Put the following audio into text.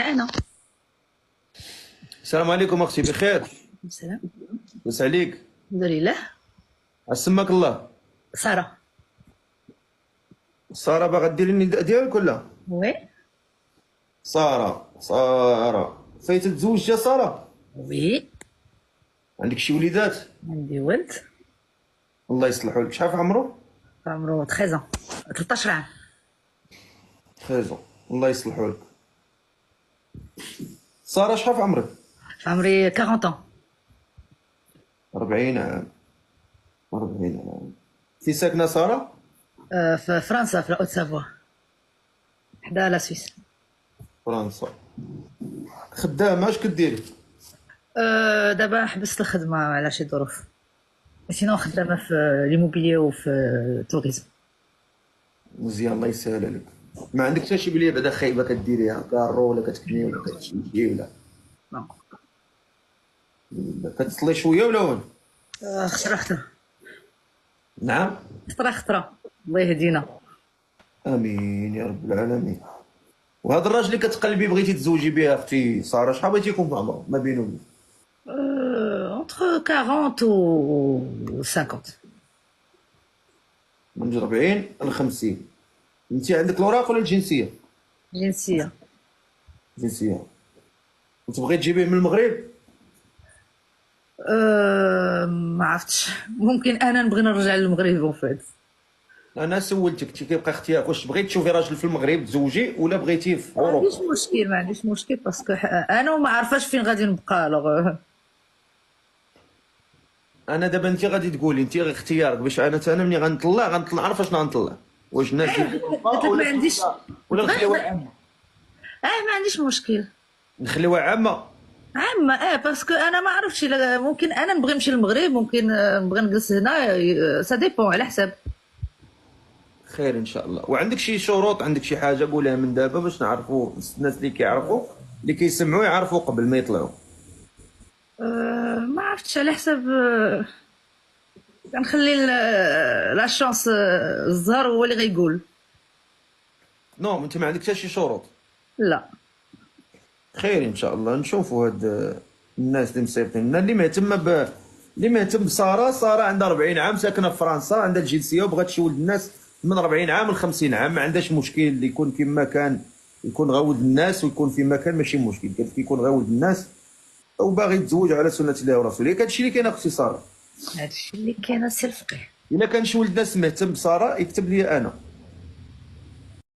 أنا. السلام عليكم اختي، بخير؟ السلام. بس عليك. الحمد لله. عسمك الله. سارة. ساره باغا ديري النداء ديالك ولا؟ وي. ساره فايت تزوج يا ساره؟ وي. عندك شي وليدات؟ عندي ولد الله يصلحو لك. شحال في عمرو؟ عمره 13 ans. 13 عام. خيزو. الله يصلحو لك. ساره شحال في عمرك؟ عمري 40 ans. 40 عام. 40 عام. في ساكنه ساره؟ في فرنسا، في لاوت سافوا، حدا لا سويس. فرنسا. خدامه اش كديري؟ دابا حبست الخدمة على شي ظروف، سينو خدامة في ليموبيلي وفي التوريزم. مزيان، الله يسهل عليك. ما عندك حتى شي بليه بعدا خايبه كديريها كارو ولا كتكني ولا كتمشي نعم. ولا كتصلي شويه ولا وين؟ خطرة خطرة. نعم. خطرة خطرة. الله يهدينا. امين يا رب العالمين. وهذا الراجل اللي كتقلبي بغيتي تزوجي به اختي ساره، شحال بغيتي يكون في عمره ما بينه وبين؟ entre 40 و 50. من 40 ل 50. انت عندك الاوراق ولا الجنسيه؟ جنسية. جنسيه. وتبغي تجيبيه من المغرب؟ ما عرفتش، ممكن انا نبغي نرجع للمغرب وفات. انا سولتك كيبقى اختيارك، واش بغيتي تشوفي راجل في المغرب تزوجي ولا بغيتي في ما اوروبا؟ عنديش مشكل، ما عنديش مشكل، باسكو انا ما عارفاش فين غادي نبقى انا دابا انت غادي تقولي انت غير اختيارك باش انا ملي غنطلع عارف شنو غنطلع، واش الناس ديال قلت لك ما عنديش. ولا نخليوها عامه؟ ما عنديش مشكل. نخليوها عامه. عامة باسكو انا ما عرفتش، ممكن انا نبغي نمشي للمغرب، ممكن نبغي نجلس هنا، سا ديبون على حساب. خير ان شاء الله. وعندك شي شروط، عندك شي حاجه قولها من دابا باش نعرفوا الناس اللي كيعرفوا اللي كيسمعوا يعرفوا قبل ما يطلعوا. ما عرفتش على حساب، كنخلي لا شونس، الزهر هو اللي غيقول. نو انت ما عندك حتى شي شروط. لا. خير ان شاء الله. نشوفوا هاد الناس اللي مسيطرين لنا، اللي مهتم بساره. ساره عندها 40 عام، ساكنه في فرنسا، عندها الجنسيه وبغات تشولد الناس من 40 عام ل 50 عام. ما عندهاش مشكل اللي يكون كما كان، يكون غاولد الناس ويكون في مكان ماشي مشكل. قالت يكون غاولد الناس وباغي يتزوج على سنه الله ورسوله. ياك هادشي اللي كاين اختي ساره. هادشي اللي كاين، سي الفقيه. الا كان شي ولد ناس مهتم بساره يكتب لي انا.